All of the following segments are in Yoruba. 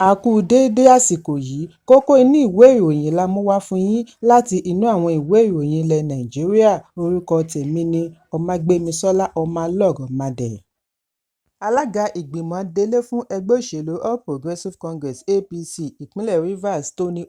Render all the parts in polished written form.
A kú déédé àsìkò yìí, kókó inú ìwé ìròyìn la mú wá fún yín láti inú àwọn ìwé ìròyìn ilẹ̀ Nàìjíríà. Orúkọ tèmi ni Ọmágbémisọ́lá Ọmọlọ́rọ̀mádé. Alága ìgbìmọ̀ adelé fún ẹgbẹ́ òṣèlú All Progressives Congress (APC) ìpínlẹ̀ Rivers Toni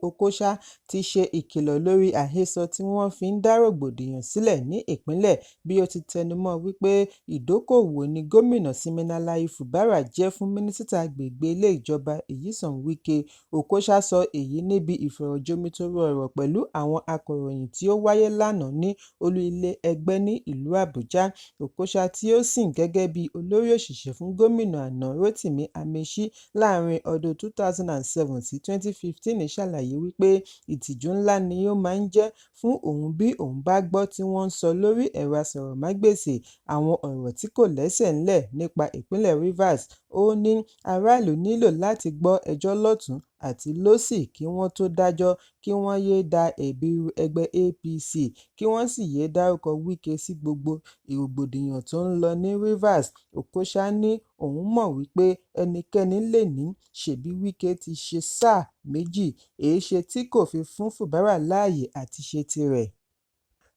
ti ṣe ìkìlọ̀ lórí àhesọ tí wọ́n fi ń dá rògbòdìyàn sílẹ̀ ní ìpínlẹ̀, bí ó ti tẹnumọ́ wípé ìdókòòwò ni gómìnà Siminalayi Fubara jẹ́ fún mínísítà agbègbè ilé ìjọba Nyesom Wike. Okocha sọ èyí níbi ìfọ̀rọ̀jomitoro ọ̀rọ̀ pẹ̀lú àwọn akọ̀ròyìn tí ó wáyé lánàá ní olú ilé ẹgbẹ́ ní ìlú Àbújá. Okocha, tí ó sìn gẹ́gẹ́ bí olórí òṣìṣẹ́ fún gómìnà àná Rotimi Amaechi láàrin ọdún 2007 sí 2015, ṣàlàyé wípé ìtìjú ńlá ni ó máa ń jẹ́ fún òun bí òun bá gbọ́ tí wọ́n ń sọ lórí ẹ̀rọ asọ̀rọ̀mágbèsì àwọn ọ̀rọ̀ tí kò lẹ́sẹ̀ ńlẹ̀ nípa ìpínlẹ̀ Rivers. Ó ní aráàlú nílò láti gbọ́ ẹjọ́ lọ́tùn àti lósì kí wọ́n tó dájọ́, kí wọ́n yéé da ẹ̀bi ru ẹgbẹ́ APC, kí wọ́n sì yéé dárúkọ Wike sí gbogbo rògbòdìyàn tó ń lọ ní Rivers. Okocha ní òun mọ̀ wípé ẹnikẹ́ni lè ní ṣebí Wike ti ṣe sáà méjì, èéṣe tí kò fi fún Fubara láàyè àti ṣe tirẹ̀.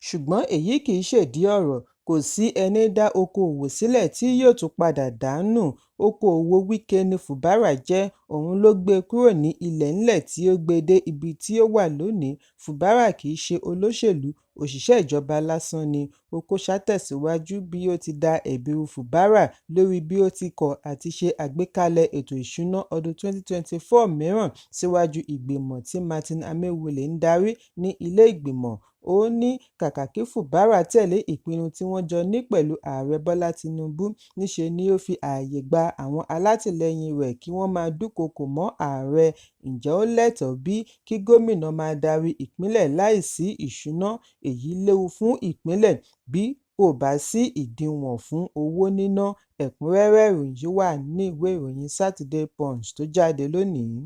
Ṣùgbọ́n èyí kì í ṣèdí ọ̀rọ̀. Kò sí ẹni dá okoòwò sílẹ̀ tí yóò tún padà dànù. Okoòwò Wike ni Fubara jẹ́, òun ló gbé e kúrò ní ilẹ̀ ńlẹ̀ tí ó gbé e dé ibi tí ó wà lónìí. Fubara kì í ṣe olóṣèlú, òṣìṣẹ́ ìjọba lásán ni. Okocha tẹ̀síwájú bí ó ti da ẹ̀bi ru Fubara lórí bí ó ti kọ̀ àti ṣe àgbékalẹ̀ ètò ìṣúná ọdún 2024 mìíràn síwájú ìgbìmọ̀ tí Martin Amaewhule ń darí ní ilé ìgbìmọ̀. Ó ní kàkà kí Fubara tẹ̀lé ìpinnu tí wọ́n jọ ní pẹ̀lú ààrẹ Bọ́lá Tinubu, níṣe ni ó fi ààyè gba àwọn alátìlẹyìn rẹ̀ kí wọ́n máa dúnkòokò mọ́ ààrẹ. Ǹjẹ́ ó lẹ́tọ̀ọ́ bí kí gómìnà máa darí ìpínlẹ̀ láìsí ìṣúná? Èyí léwu fún ìpínlẹ̀ bí kò bá sí ìdíwọ̀n fún owó níná. Ẹ̀kúnrẹ́rẹ́ ìròyìn wà ní ìwé ìròyìn Saturday Punch tó jáde lónìí.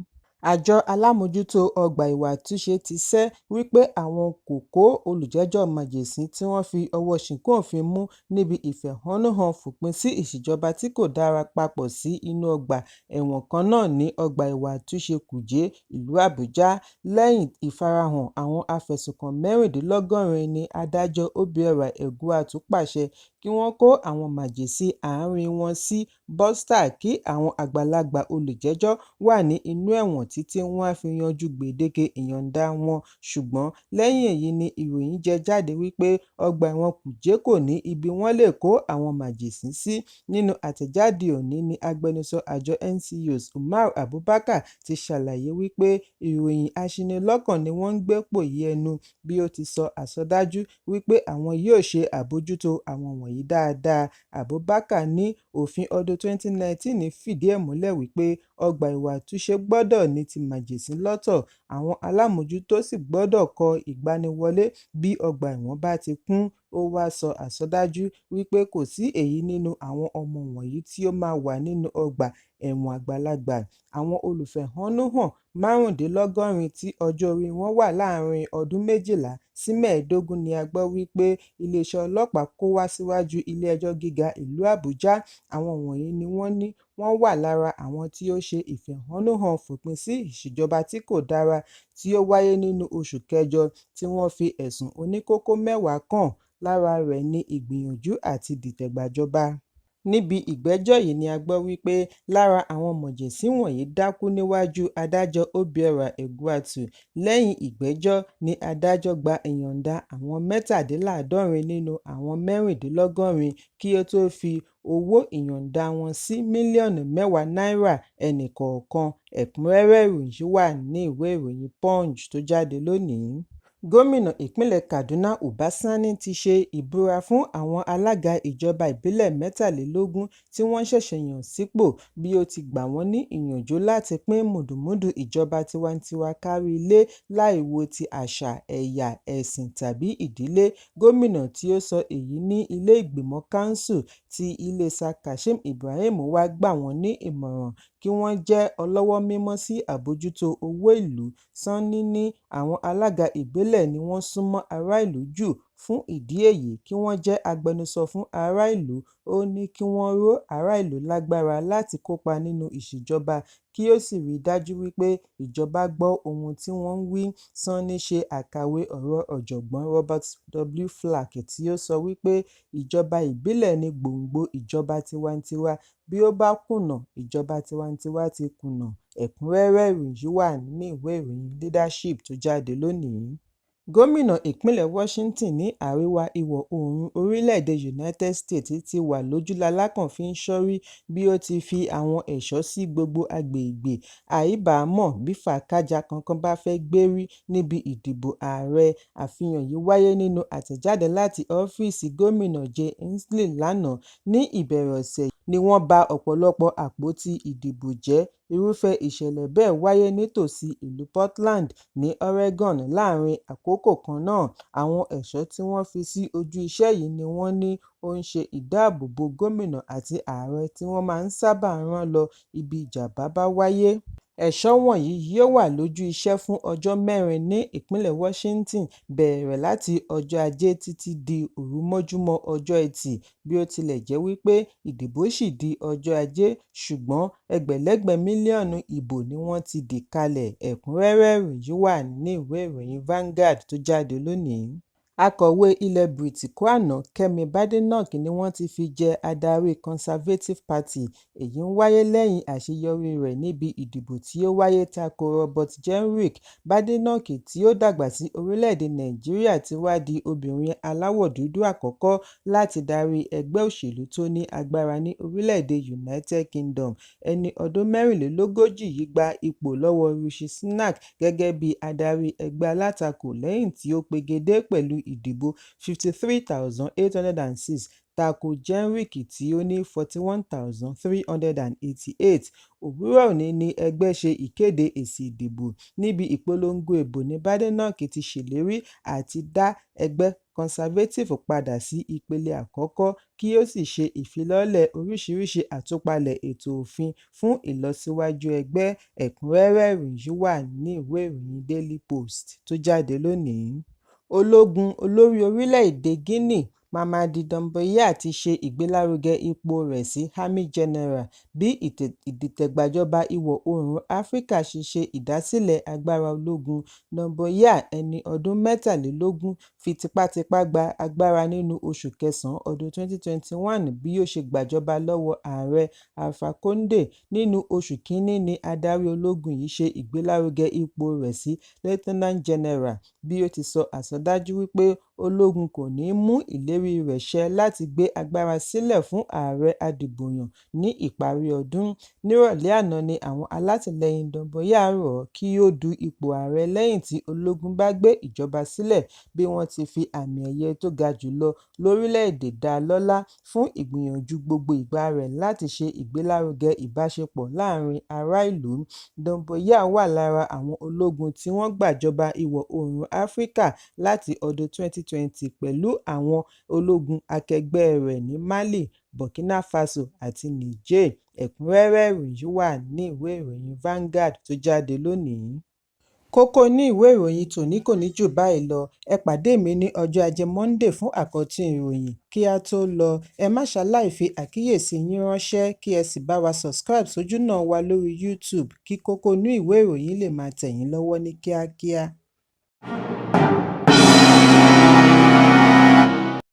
Àjọ alámòjútó ọgbà ìwà àtúnṣe ti sẹ́ wípé àwọn Koko olùjẹ́jọ́ májèsín tí wọ́n fi ọwọ́ ṣìnkún òfin mú níbi ìfẹ̀hónúhàn fòpin sí ìṣèjọba tí kò dára papọ̀ sí inú ọgbà ẹ̀wọ̀n kan náà ní ọgbà ìwà àtúnṣe Kùjé, ìlú Àbújá. Lẹ́yìn ìfarahàn àwọn afẹ̀sùnkàn 76 ni adájọ́ Obiora Egwuatu pàṣẹ kí wọ́n kó àwọn májèsín àárín wọn sí Bọ́stà kí àwọn àgbàlagbà olùjẹ́jọ́ wà ní inú ẹ̀wọ̀n títí wọ́n á fi yanjú gbèdéke ìyọ̀ǹda wọn. Ṣùgbọ́n lẹ́yìn èyí ni ìròyìn jẹ jáde wípé ọgbà ẹ̀wọ̀n Kùjé kò ní ibi wọ́n lè kó àwọn májèsín sí. Nínú àtẹ̀jáde òní ni agbẹnusọ àjọ NCOs Umar Abubakar ti ṣàlàyé wípé ìròyìn aṣinilọ́kàn ni wọ́n ń gbé pòyì ẹnu, bí ó ti sọ àsọdájú wípé àwọn yóò ṣe àbójútó àwọn wọ̀nyí dáadáa. Abubakar ní òfin ọdún 2019 fìdí ẹ̀ múlẹ̀ wípé ọgbà ìwà àtúnṣe gbọ́dọ̀ ní ti májèsín lọ́tọ̀, àwọn alámòjútó sì gbọ́dọ̀ kọ ìgbaniwọlé bí ọgbà ẹ̀wọ̀n bá ti kún. Ó wá sọ àsọdájú wípé kò sí èyí nínú àwọn ọmọ wọ̀nyí tí ó máa wà nínú ọgbà ẹ̀wọ̀n àgbàlagbà. Àwọn olùfẹ̀hónúhàn 75 tí ọjọ́ orí wọn wà láàrin ọdún 12 sí 15 ni a gbọ́ wípé iléeṣẹ́ ọlọ́pàá kó wá síwájú ilé-ẹjọ́ gíga ìlú Àbújá. Àwọn wọ̀nyí ni wọ́n ní wọ́n wà lára àwọn tí ó ṣe ìfẹ̀hónúhàn fòpin sí ìṣèjọba tí kò dára tí ó wáyé nínú oṣù kẹjọ, tí wọ́n fi ẹ̀sùn oníkókó 10 kàn. Lára rẹ̀ ni ìgbìyànjú àti dìtẹ̀gbàjọba. Níbi ìgbẹ́jọ́ yìí ni a gbọ́ wípé lára àwọn májèsín wọ̀nyí dákú níwájú adájọ́ Obiora Egwuatu. Lẹ́yìn ìgbẹ́jọ́ ni adájọ́ gba ìyọ̀ǹda àwọn 67 nínú àwọn 76 kí ó tó fi owó ìyọ̀ǹda wọn sí mílíọ̀nù 10 náírà ẹnìkọ̀ọ̀kan. Ẹ̀kúnrẹ́rẹ́ ìròyìn wà ní ìwé ìròyìn Punch tó jáde lónìí. Gómìnà ìpínlẹ̀ Kaduna Uba Sani ti ṣe ìbúra fún àwọn alága ìjọba ìbílẹ̀ 23 tí wọ́n ṣẹ̀ṣẹ̀ yàn sípò, bí ó ti gbà wọ́n ní ìyànjú láti pín mùdùmúdù ìjọba tiwantiwa kárí ilé láì wo ti àṣà, ẹ̀yà, ẹ̀sìn tàbí ìdílé. Gómìnà tí ó sọ èyí ní ilé ìgbìmọ̀ kánsù ti Ilesa Kashim Ibrahim wá gbà wọ́n ní ìmọ̀ràn kí wọ́n jẹ́ ọlọ́wọ́ mímọ́ sí àbójútó owó ìlú. Sani ní àwọn alága ìbílẹ̀ ni wọ́n súnmọ́ ará ìlú jù Fún ìdí èyí, kí wọ́n jẹ́ agbẹnusọ fún ará ìlú. Ó ní kí wọ́n ró ará ìlú lágbára láti kópa nínú ìṣèjọba kí ó sì rí i dájú wípé ìjọba gbọ́ ohun tí wọ́n ń wí. Sanni ṣe àkàwé ọ̀rọ̀ ọ̀jọ̀gbọ́n Robert W. Flack tí ó sọ wípé ìjọba ìbílẹ̀ ni gbòǹgbò ìjọba tiwantiwa. Bí ó bá kùnà, ìjọba tiwantiwa ti kùnà. Ẹ̀kúnrẹ́rẹ́ ìròyìn yìí wà nínú ìwé ìròyìn Leadership tó jáde lónìí. Gómìnà ìpínlẹ̀ Washington ní àríwá ìwọ̀ oòrùn orílẹ̀-èdè United States ti wà lójúlalákàn ṣọ́rí bí ó ti fi àwọn ẹ̀ṣọ́ sí gbogbo agbègbè. Àìbámọ̀ bí fàákájà kankan bá fẹ́ gbérí níbi ìdìbò ààrẹ. Àfihàn yìí wáyé nínú àtẹ̀jáde láti ọ́fíìsì gómìnà Jay Inslee lánàá. Ní ìbẹ̀rẹ̀ ọ̀sẹ̀ ni wọ́n ba ọ̀pọ̀lọpọ̀ àpótí ìdìbò jẹ́. Irúfẹ́ ìṣẹ̀lẹ̀ bẹ́ẹ̀ wáyé nítòsí ìlú Portland ní Oregon láàrin àkókò kan náà. Àwọn ẹ̀ṣọ́ tí wọ́n fi sí ojú iṣẹ́ yìí ni wọ́n ní ó ń ṣe ìdáàbòbò gómìnà àti ààrẹ tí wọ́n máa ń sábà rán lọ ibi ìjàmbá bá wáyé. Ẹ̀ṣọ́ wọ̀nyí yóò wà lójú iṣẹ́ fún ọjọ́ 4 ní ìpínlẹ̀ Washington bẹ̀rẹ̀ láti ọjọ́ Ajé títí di òru mọ́júmọ́ ọjọ́ Ẹtì. Bí ó tilẹ̀ jẹ́ wípé ìdìbò ṣì di ọjọ́ Ajé, ṣùgbọ́n ẹgbẹ̀lẹ́gbẹ̀ mílíọ̀nù ìbò ni wọ́n ti dì kalẹ̀. Ẹ̀kúnrẹ́rẹ́ ìròyìn wà ní ìwé ìròyìn Vanguard tó jáde lónìí. Akọ̀wé ilẹ̀ Bírítíkù àná Kẹ́mi Badenoch ni wọ́n ti fi jẹ adarí Conservative Party. Èyí ń wáyé lẹ́yìn àṣeyọrí rẹ̀ níbi ìdìbò tí ó wáyé tako Robert Jenrick. Badenoch tí ó dàgbà sí orílẹ̀-èdè Nàìjíríà ti wá di obìnrin aláwọ̀ dúdú àkọ́kọ́ láti darí ẹgbẹ́ òṣèlú tó ní agbára ní orílẹ̀-èdè United Kingdom. Ẹni ọdún 34 yìí gba ipò lọ́wọ́ Rishi Sunak gẹ́gẹ́ bí adarí ẹgbẹ́ alátakò lẹ́yìn tí ó pegedé pẹ̀lú ìdìbò 53,806 tako Jenrick tí ó ní 41,388. Òwúrọ̀ òní ni ẹgbẹ́ ṣe ìkéde èsì ìdìbò. Níbi ìpolongo ìbò ní Badenoch ti ṣèlérí àti dá ẹgbẹ́ Conservative padà sí ìpele àkọ́kọ́ kí ó sì ṣe ìfilọ́lẹ̀ oríṣiríṣi àtúpalẹ̀ ètò òfin fún ìlọsíwájú ẹgbẹ́. Ẹ̀kúnrẹ́rẹ́ ìròyìn wà ní ìwé ìròyìn Daily Post tó jáde lónìí. Ológun olórí orílẹ̀-èdè Guinea Mamadi Doumbouya ti ṣe ìgbélárugẹ ipò rẹ̀ sí Army General bí ìdìtẹ̀gbàjọba ìwọ̀ oòrùn Áfíríkà ṣe ṣe ìdásílẹ̀ agbára ológun. Doumbouya, ẹni ọdún 23, fi tipátipá gba agbára nínú oṣù kẹsàn-án ọdún 2021 bí ó ṣe gbàjọba lọ́wọ́ ààrẹ Alpha Condé. Nínú oṣù kínní ni adarí ológun yìí ṣe ìgbélárugẹ ipò rẹ̀ sí Lieutenant General bí ó ti sọ àsọdájú wípé ológun kò ní mú ìlérí rẹ̀ ṣẹ láti gbé agbára sílẹ̀ fún ààrẹ adìbòyàn ní ìparí ọdún. Nírọ̀lẹ́ àná ni àwọn alátìlẹyìn Doumbouya rọ̀ ọ́ kí ó du ipò ààrẹ lẹ́yìn tí ológun bá gbé ìjọba sílẹ̀ bí wọ́n ti fi àmì ẹ̀yẹ tó ga jùlọ lórílẹ̀-èdè dá a lọ́lá fún ìgbìyànjú gbogbo ìgbà rẹ̀ láti ṣe ìgbélárugẹ ìbáṣepọ̀ láàrin ará ìlú. Doumbouya wà lára àwọn ológun tí wọ́n gbàjọba ìwọ̀ oòrùn Áfíríkà láti ọdún 2020 pẹ̀lú àwọn ológun akẹgbẹ́ rẹ̀ ní Mali, Burkina Faso àti Niger. Ẹ̀kúnrẹ́rẹ́ ìròyìn wà ní ìwé ìròyìn Vanguard tó jáde lónìí. Kókó ní ìwé ìròyìn tòní kò ní jù báyìí lọ. Ẹ pàdé mi ní ọjọ́ Ajé Monday fún àkọ́tún ìròyìn. Kí a tó lọ, ẹ má ṣaláì fi àkíyèsí yín ránṣẹ́ kí ẹ sì bá wa subscribe sójú náà wa lórí YouTube kí Kókó ní ìwé ìròyìn lè máa tẹ̀ yín lọ́wọ́ ní kíákíá.